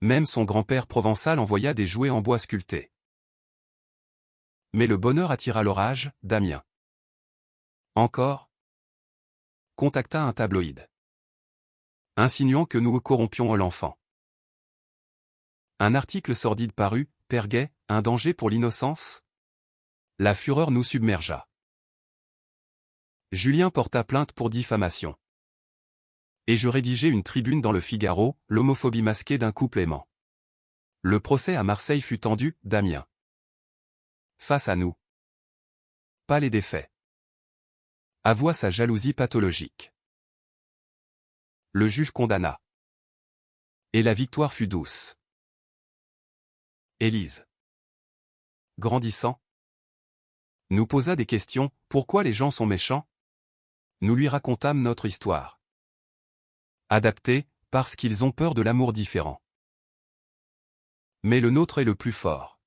Speaker 1: Même son grand-père provençal envoya des jouets en bois sculptés. Mais le bonheur attira l'orage, Damien. Encore. Contacta un tabloïd. Insinuant que nous corrompions l'enfant. Un article sordide parut, Père Gay, un danger pour l'innocence? La fureur nous submergea. Julien porta plainte pour diffamation. Et je rédigeai une tribune dans le Figaro, l'homophobie masquée d'un couple aimant. Le procès à Marseille fut tendu, Damien. Face à nous. Pas les défaits. Avoua sa jalousie pathologique. Le juge condamna. Et la victoire fut douce. Élise. Grandissant. Nous posa des questions, pourquoi les gens sont méchants? Nous lui racontâmes notre histoire. Adaptée, Parce qu'ils ont peur de l'amour différent. Mais le nôtre est le plus fort.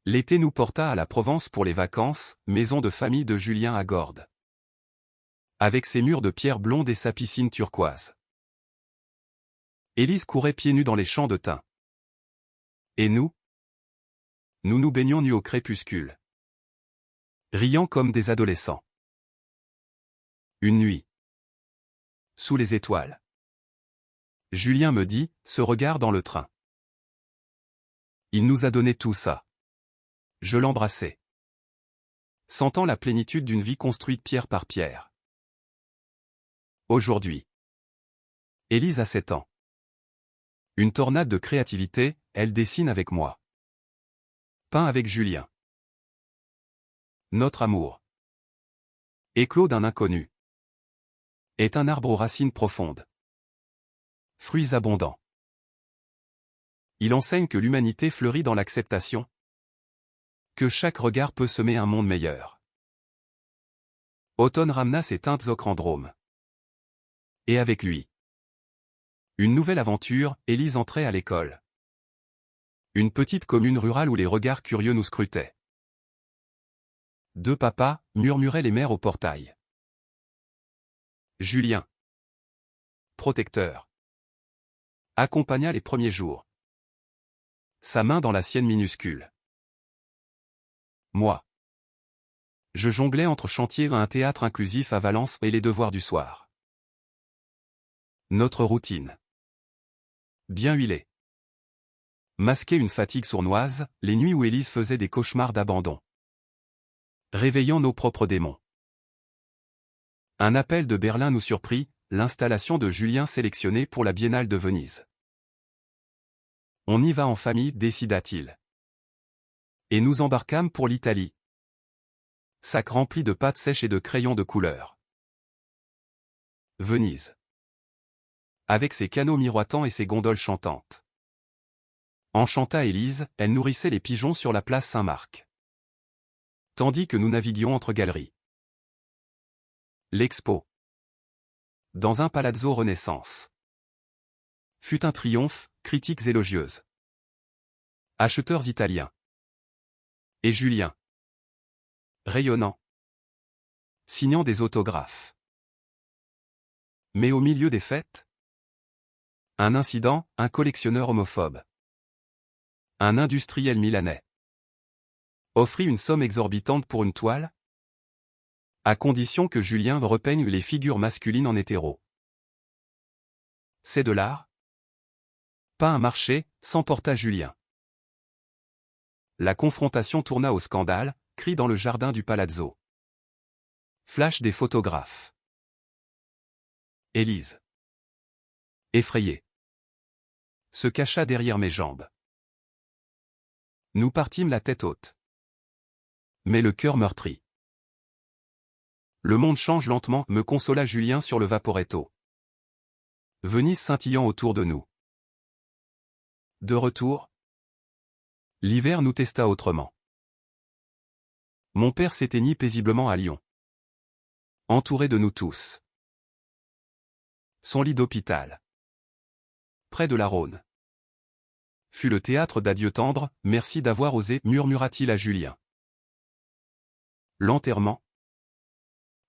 Speaker 1: L'été nous porta à la Provence pour les vacances, maison de famille de Julien à Gordes. Avec ses murs de pierre blonde et sa piscine turquoise. Élise courait pieds nus dans les champs de thym. Et nous nous baignions nus au crépuscule. Riant comme des adolescents. Une nuit. Sous les étoiles. Julien me dit, ce regard dans le train. Il nous a donné tout ça. Je l'embrassai. Sentant la plénitude d'une vie construite pierre par pierre. Aujourd'hui. Élise a 7 ans. Une tornade de créativité, elle dessine avec moi. Peint avec Julien. Notre amour. Éclos d'un inconnu. Est un arbre aux racines profondes. Fruits abondants. Il enseigne que l'humanité fleurit dans l'acceptation. Que chaque regard peut semer un monde meilleur. Automne ramena ses teintes ochrandromes. Et avec lui. Une nouvelle aventure, Élise entrait à l'école. Une petite commune rurale où les regards curieux nous scrutaient. Deux papas, murmuraient les mères au portail. Julien. Protecteur. Accompagna les premiers jours. Sa main dans la sienne minuscule. Moi. Je jonglais entre chantiers à un théâtre inclusif à Valence et les devoirs du soir. Notre routine. Bien huilée. Masquer une fatigue sournoise, les nuits où Élise faisait des cauchemars d'abandon. Réveillant nos propres démons. Un appel de Berlin nous surprit, l'installation de Julien sélectionné pour la Biennale de Venise. On y va en famille, décida-t-il. Et nous embarquâmes pour l'Italie. Sac rempli de pâtes sèches et de crayons de couleur. Venise. Avec ses canaux miroitants et ses gondoles chantantes. Enchanta Élise, elle nourrissait les pigeons sur la place Saint-Marc. Tandis que nous naviguions entre galeries. L'Expo. Dans un palazzo Renaissance. Fut un triomphe, critiques élogieuses. Acheteurs italiens. Et Julien. Rayonnant. Signant des autographes. Mais au milieu des fêtes, un incident, un collectionneur homophobe. Un industriel milanais. Offrit une somme exorbitante pour une toile, à condition que Julien repeigne les figures masculines en hétéro. C'est de l'art? Pas un marché, s'emporta Julien. La confrontation tourna au scandale, cri dans le jardin du palazzo. Flash des photographes. Élise. Effrayée. Se cacha derrière mes jambes. Nous partîmes la tête haute. Mais le cœur meurtri. Le monde change lentement, me consola Julien sur le vaporetto. Venise scintillant autour de nous. De retour, l'hiver nous testa autrement. Mon père s'éteignit paisiblement à Lyon. Entouré de nous tous. Son lit d'hôpital. Près de la Rhône. Fut le théâtre d'adieux tendres, merci d'avoir osé, murmura-t-il à Julien. L'enterrement.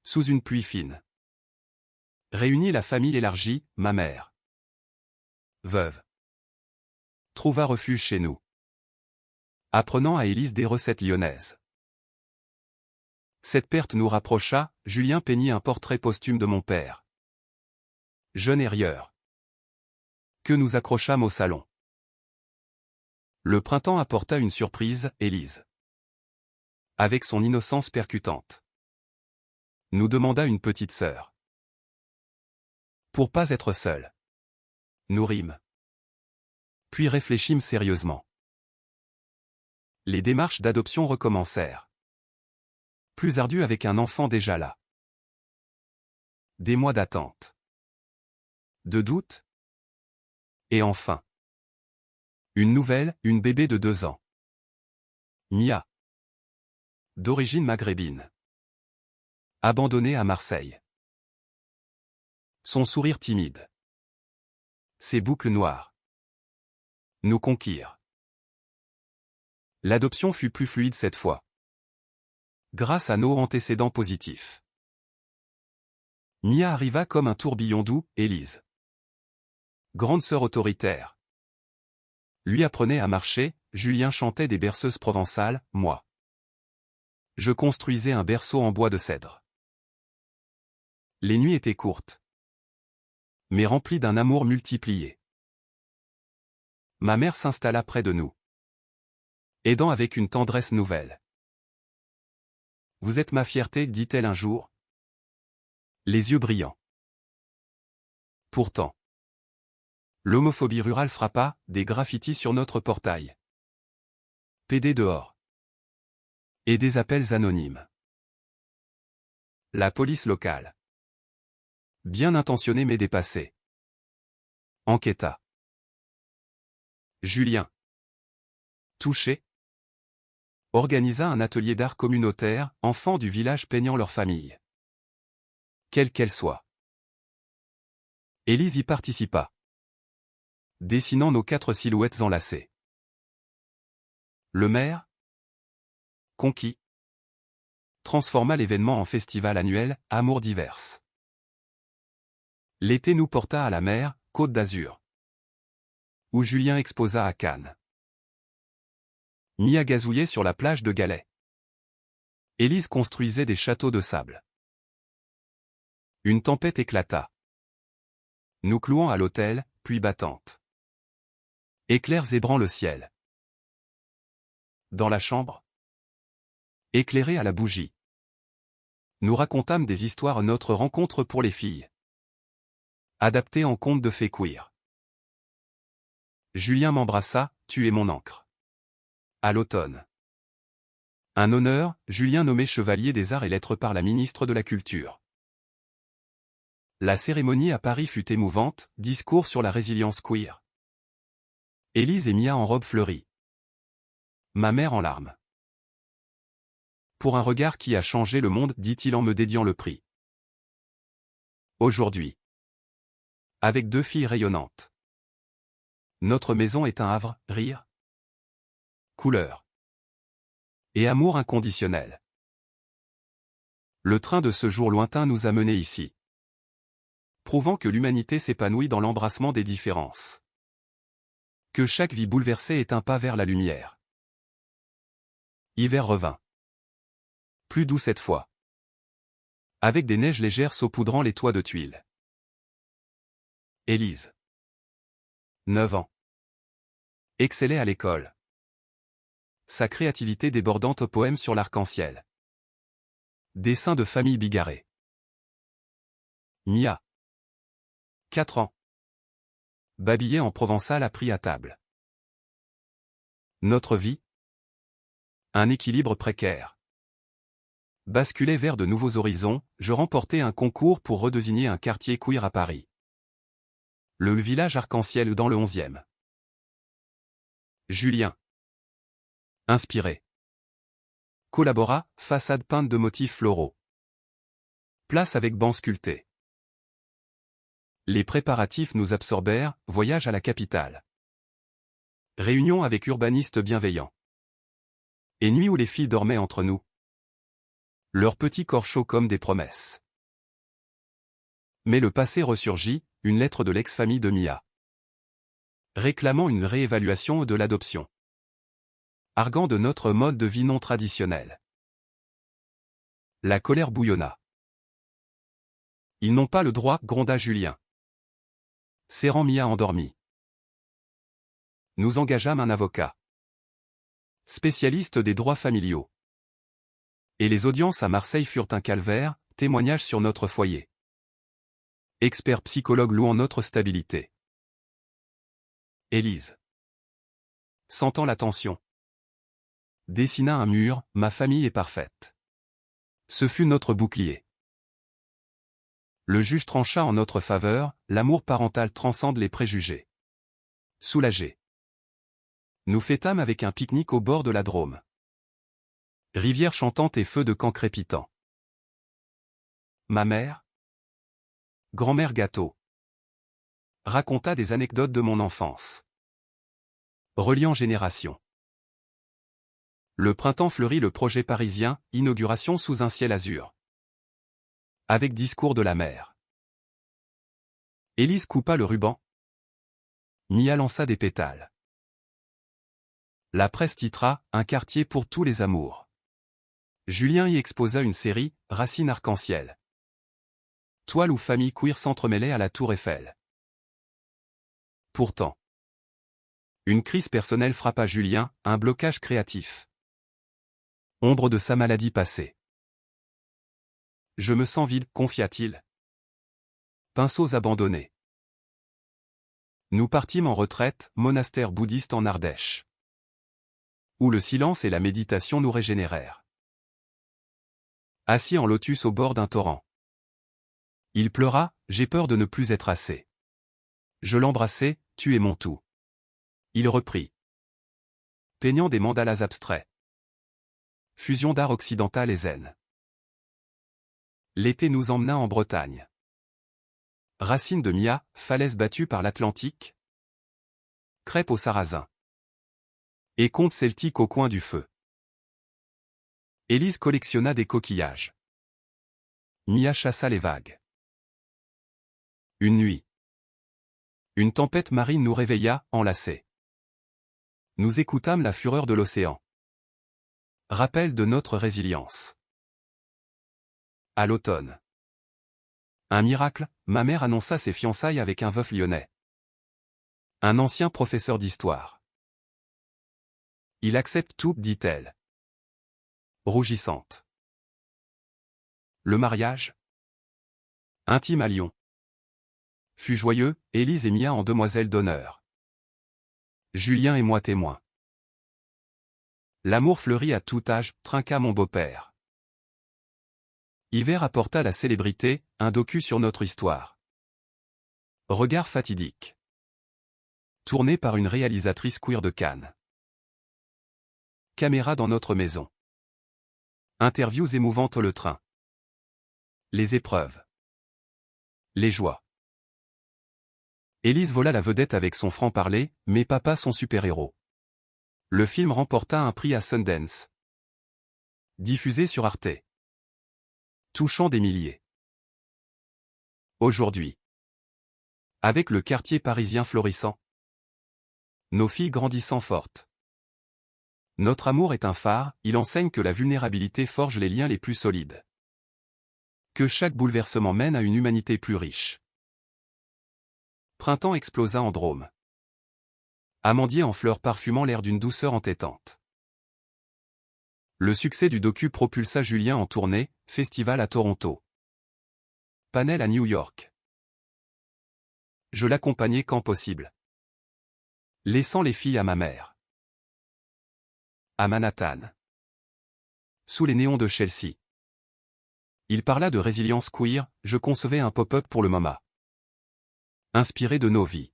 Speaker 1: Sous une pluie fine. Réunit la famille élargie, ma mère. Veuve. Trouva refuge chez nous. Apprenant à Élise des recettes lyonnaises. Cette perte nous rapprocha, Julien peignit un portrait posthume de mon père. Jeune et rieur. Que nous accrochâmes au salon. Le printemps apporta une surprise, Élise. Avec son innocence percutante. Nous demanda une petite sœur. Pour pas être seul. Nous rîmes. Puis réfléchîmes sérieusement. Les démarches d'adoption recommencèrent. Plus ardues avec un enfant déjà là. Des mois d'attente. De doute. Et enfin. Une nouvelle, une bébé de 2 ans. Mia. D'origine maghrébine. Abandonnée à Marseille. Son sourire timide. Ces boucles noires nous conquirent. L'adoption fut plus fluide cette fois. Grâce à nos antécédents positifs. Mia arriva comme un tourbillon doux, Élise. Grande sœur autoritaire. Lui apprenait à marcher, Julien chantait des berceuses provençales, moi. Je construisais un berceau en bois de cèdre. Les nuits étaient courtes, mais remplies d'un amour multiplié. Ma mère s'installa près de nous, aidant avec une tendresse nouvelle. Vous êtes ma fierté, dit-elle un jour, les yeux brillants. Pourtant, l'homophobie rurale frappa, des graffitis sur notre portail. PD dehors. Et des appels anonymes. La police locale, bien intentionnée mais dépassée, enquêta. Julien, touché, organisa un atelier d'art communautaire, enfants du village peignant leur famille. Quelle qu'elle soit. Élise y participa, dessinant nos 4 silhouettes enlacées. Le maire, conquis, transforma l'événement en festival annuel, Amours diverses. L'été nous porta à la mer, Côte d'Azur, où Julien exposa à Cannes. Mia gazouillait sur la plage de Galets. Élise construisait des châteaux de sable. Une tempête éclata, nous clouant à l'hôtel, pluie battante. Éclairs zébrant le ciel. Dans la chambre, éclairée à la bougie, nous racontâmes des histoires, notre rencontre pour les filles, adaptée en conte de fées queer. Julien m'embrassa, tu es mon encre. À l'automne. Un honneur, Julien nommé chevalier des arts et lettres par la ministre de la Culture. La cérémonie à Paris fut émouvante, discours sur la résilience queer. Élise et Mia en robe fleurie. Ma mère en larmes. Pour un regard qui a changé le monde, dit-il en me dédiant le prix. Aujourd'hui. Avec 2 filles rayonnantes. Notre maison est un havre, rire, couleur et amour inconditionnel. Le train de ce jour lointain nous a menés ici, prouvant que l'humanité s'épanouit dans l'embrassement des différences. Que chaque vie bouleversée est un pas vers la lumière. Hiver revint. Plus doux cette fois. Avec des neiges légères saupoudrant les toits de tuiles. Élise. 9 ans. Excellait à l'école. Sa créativité débordante, poème sur l'arc-en-ciel. Dessin de famille bigarré. Mia. 4 ans. Babillait en provençal, appris à table. Notre vie. Un équilibre précaire. Basculait vers de nouveaux horizons, je remportais un concours pour redésigner un quartier queer à Paris. Le village arc-en-ciel dans le 11e. Julien. Inspiré. Collabora, façade peinte de motifs floraux. Place avec banc sculpté. Les préparatifs nous absorbèrent, voyage à la capitale. Réunion avec urbanistes bienveillants. Et nuit où les filles dormaient entre nous. Leurs petits corps chauds comme des promesses. Mais le passé ressurgit, une lettre de l'ex-famille de Mia. Réclamant une réévaluation de l'adoption. Arguant de notre mode de vie non traditionnel. La colère bouillonna. Ils n'ont pas le droit, gronda Julien. Serrant Mia endormie. Nous engageâmes un avocat. Spécialiste des droits familiaux. Et les audiences à Marseille furent un calvaire, témoignage sur notre foyer. Expert psychologue louant notre stabilité. Élise. Sentant la tension. Dessina un mur, ma famille est parfaite. Ce fut notre bouclier. Le juge trancha en notre faveur, l'amour parental transcende les préjugés. Soulagé. Nous fêtâmes avec un pique-nique au bord de la Drôme. Rivière chantante et feu de camp crépitant. Ma mère. Grand-mère gâteau. raconta des anecdotes de mon enfance. Reliant générations. Le printemps fleurit le projet parisien, inauguration sous un ciel azur. Avec discours de la mère. Élise coupa le ruban. Mia lança des pétales. La presse titra « Un quartier pour tous les amours ». Julien y exposa une série « Racines arc-en-ciel ». Toile où famille queer s'entremêlait à la Tour Eiffel. Pourtant, une crise personnelle frappa Julien, un blocage créatif. Ombre de sa maladie passée. Je me sens vide, confia-t-il. Pinceaux abandonnés. Nous partîmes en retraite, monastère bouddhiste en Ardèche, où le silence et la méditation nous régénérèrent. Assis en lotus au bord d'un torrent. Il pleura, j'ai peur de ne plus être assez. Je l'embrassai, tu es mon tout. Il reprit. Peignant des mandalas abstraits. Fusion d'art occidental et zen. L'été nous emmena en Bretagne. Racines de Mia, falaises battues par l'Atlantique. Crêpes au sarrasin. Et contes celtiques au coin du feu. Élise collectionna des coquillages. Mia chassa les vagues. Une nuit. Une tempête marine nous réveilla, enlacés. Nous écoutâmes la fureur de l'océan. Rappel de notre résilience. À l'automne. Un miracle, ma mère annonça ses fiançailles avec un veuf lyonnais. Un ancien professeur d'histoire. Il accepte tout, dit-elle. Rougissante. Le mariage, intime à Lyon, fut joyeux, Élise et Mia en demoiselles d'honneur. Julien et moi témoins. L'amour fleurit à tout âge, trinqua mon beau-père. Hiver apporta la célébrité, un docu sur notre histoire. Regard fatidique. Tourné par une réalisatrice queer de Cannes. Caméra dans notre maison. Interviews émouvantes le train. Les épreuves. Les joies. Élise vola la vedette avec son franc-parler, mais papa son super-héros. Le film remporta un prix à Sundance. Diffusé sur Arte. Touchant des milliers. Aujourd'hui. Avec le quartier parisien florissant. Nos filles grandissant fortes. Notre amour est un phare, il enseigne que la vulnérabilité forge les liens les plus solides. Que chaque bouleversement mène à une humanité plus riche. Printemps explosa en Drôme. Amandier en fleurs parfumant l'air d'une douceur entêtante. Le succès du docu propulsa Julien en tournée, festival à Toronto. Panel à New York. Je l'accompagnai quand possible. Laissant les filles à ma mère. À Manhattan. Sous les néons de Chelsea. Il parla de résilience queer, je concevais un pop-up pour le MoMA. Inspiré de nos vies.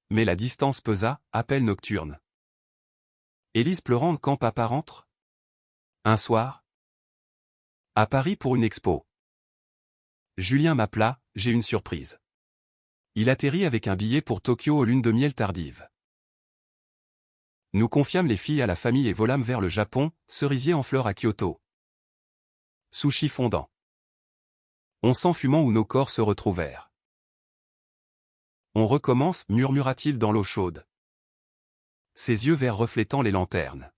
Speaker 1: Mais la distance pesa, appel nocturne. Élise pleurant quand papa rentre. Un soir. À Paris pour une expo. Julien m'appela, j'ai une surprise. Il atterrit avec un billet pour Tokyo aux lunes de miel tardives. Nous confiâmes les filles à la famille et volâmes vers le Japon, cerisier en fleurs à Kyoto. Sushi fondant. On sent fumant où nos corps se retrouvèrent. On recommence, murmura-t-il dans l'eau chaude. Ses yeux verts reflétant les lanternes.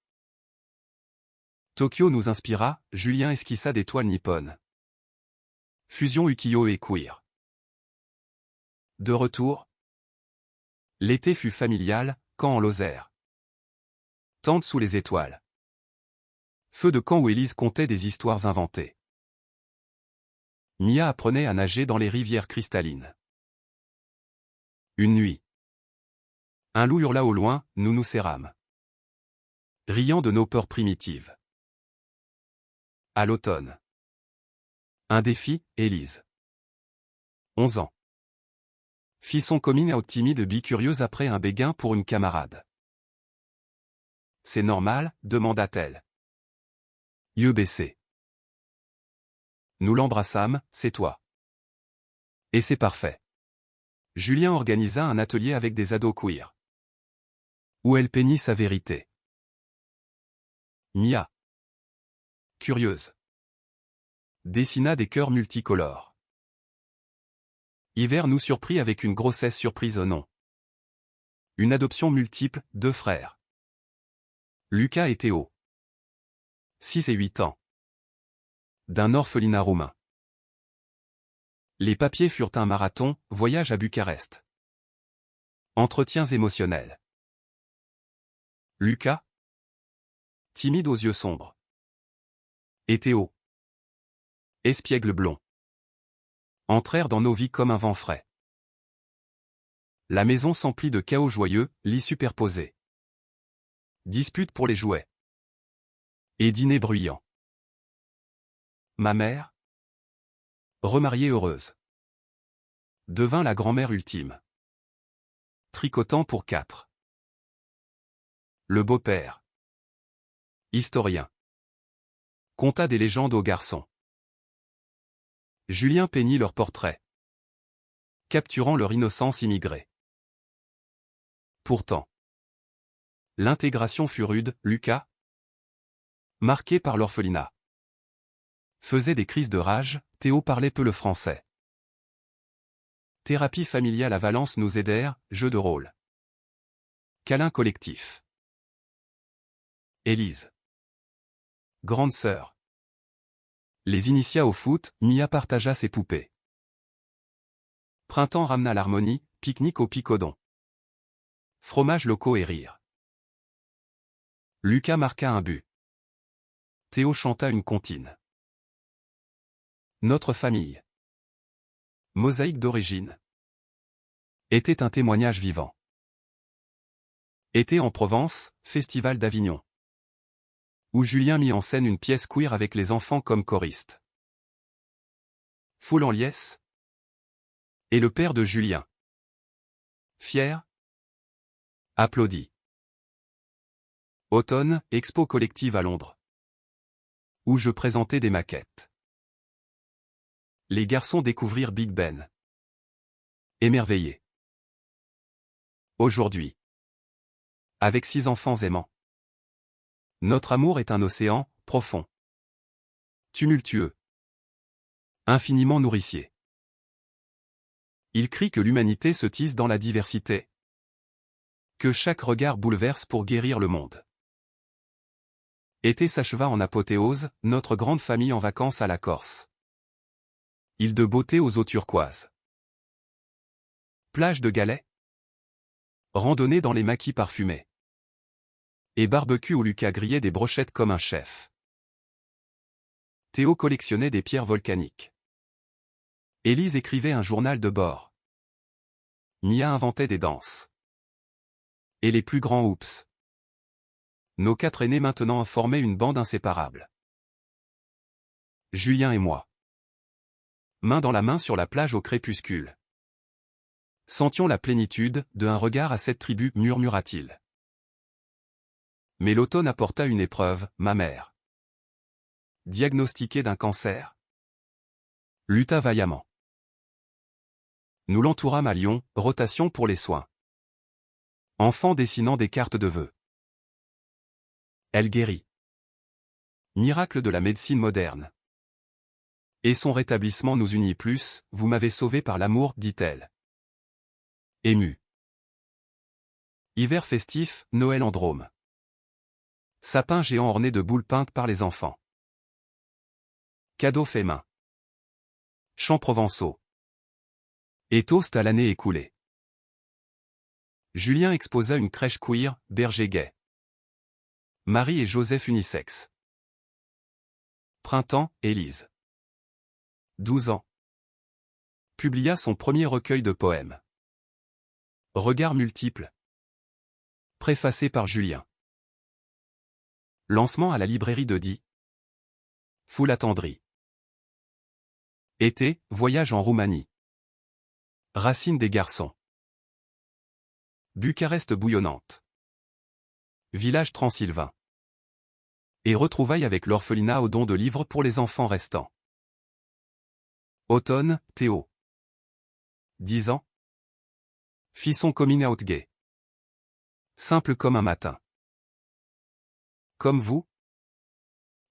Speaker 1: Tokyo nous inspira, Julien esquissa des toiles nippones. Fusion ukiyo et queer. De retour. L'été fut familial, camp en Lozère. Tente sous les étoiles. Feu de camp où Élise contait des histoires inventées. Mia apprenait à nager dans les rivières cristallines. Une nuit. Un loup hurla au loin, nous nous serrâmes. Riant de nos peurs primitives. À l'automne. Un défi, Élise. 11 ans. Fit son coming out timide bicurieuse après un béguin pour une camarade. C'est normal, demanda-t-elle. Yeux baissés. Nous l'embrassâmes, c'est toi. Et c'est parfait. Julien organisa un atelier avec des ados queer, où elle peignit sa vérité. Mia, curieuse, dessina des cœurs multicolores. Hiver nous surprit avec une grossesse surprise au nom. Une adoption multiple, 2 frères. Lucas et Théo. 6 et 8 ans. D'un orphelinat roumain. Les papiers furent un marathon, voyage à Bucarest. Entretiens émotionnels. Lucas, timide aux yeux sombres. Et Théo, espiègle blond, entrèrent dans nos vies comme un vent frais. La maison s'emplit de chaos joyeux, lits superposés. Disputes pour les jouets. Et dîner bruyant. Ma mère, remariée heureuse, devint la grand-mère ultime. Tricotant pour 4. Le beau-père, historien, conta des légendes aux garçons. Julien peignit leurs portraits, capturant leur innocence immigrée. Pourtant, l'intégration fut rude. Lucas, marqué par l'orphelinat, faisait des crises de rage. Théo parlait peu le français. Thérapie familiale à Valence nous aidèrent, jeu de rôle. Câlin collectif. Élise, grande sœur, les initia au foot. Mia partagea ses poupées. Printemps ramena l'harmonie, pique-nique au Picodon. Fromages locaux et rire. Lucas marqua un but. Théo chanta une comptine. Notre famille, mosaïque d'origine, était un témoignage vivant. Été en Provence, Festival d'Avignon, où Julien mit en scène une pièce queer avec les enfants comme choristes. Foule en liesse. Et le père de Julien, fier, applaudit. Automne, expo collective à Londres, où je présentais des maquettes. Les garçons découvrirent Big Ben. Émerveillés. Aujourd'hui, avec 6 enfants aimants, notre amour est un océan, profond, tumultueux, infiniment nourricier. Il crie que l'humanité se tisse dans la diversité, que chaque regard bouleverse pour guérir le monde. Été s'acheva en apothéose, notre grande famille en vacances à la Corse. Île de beauté aux eaux turquoises. Plage de galets. Randonnée dans les maquis parfumés. Et barbecue où Lucas grillait des brochettes comme un chef. Théo collectionnait des pierres volcaniques. Élise écrivait un journal de bord. Mia inventait des danses. Et les plus grands oups. Nos 4 aînés maintenant formaient une bande inséparable. Julien et moi. Main dans la main sur la plage au crépuscule. Sentions la plénitude de un regard à cette tribu, murmura-t-il. Mais l'automne apporta une épreuve, ma mère, diagnostiquée d'un cancer, lutta vaillamment. Nous l'entourâmes à Lyon, rotation pour les soins. Enfant dessinant des cartes de vœux. Elle guérit. Miracle de la médecine moderne. Et son rétablissement nous unit plus, vous m'avez sauvé par l'amour, dit-elle. Émue. Hiver festif, Noël en Drôme. Sapin géant orné de boules peintes par les enfants. Cadeaux faits main. Chants provençaux. Et toast à l'année écoulée. Julien exposa une crèche queer, berger gay. Marie et Joseph unisexe. Printemps, Élise. 12 ans. Publia son premier recueil de poèmes. Regards multiples. Préfacé par Julien. Lancement à la librairie de Die. Foule attendrie. Été, voyage en Roumanie. Racine des garçons. Bucarest bouillonnante. Village transylvain. Et retrouvailles avec l'orphelinat au don de livres pour les enfants restants. Automne, Théo. 10 ans. Fit son coming out gay. Simple comme un matin. Comme vous?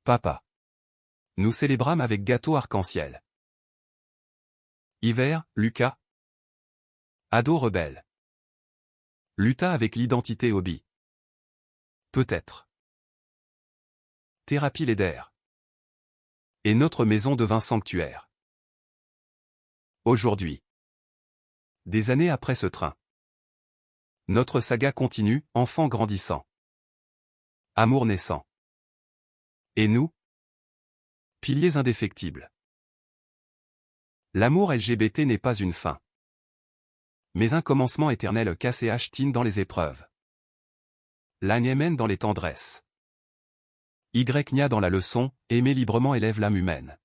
Speaker 1: Papa. Nous célébrâmes avec gâteau arc-en-ciel. Hiver, Lucas. Ado rebelle. Lutta avec l'identité hobby. Peut-être. Thérapie laidère. Et notre maison devint sanctuaire. Aujourd'hui. Des années après ce train. Notre saga continue, enfant grandissant. Amour naissant. Et nous? Piliers indéfectibles. L'amour LGBT n'est pas une fin. Mais un commencement éternel KCH dans les épreuves. L'agnémen dans les tendresses. Y nia dans la leçon, aimer librement élève l'âme humaine.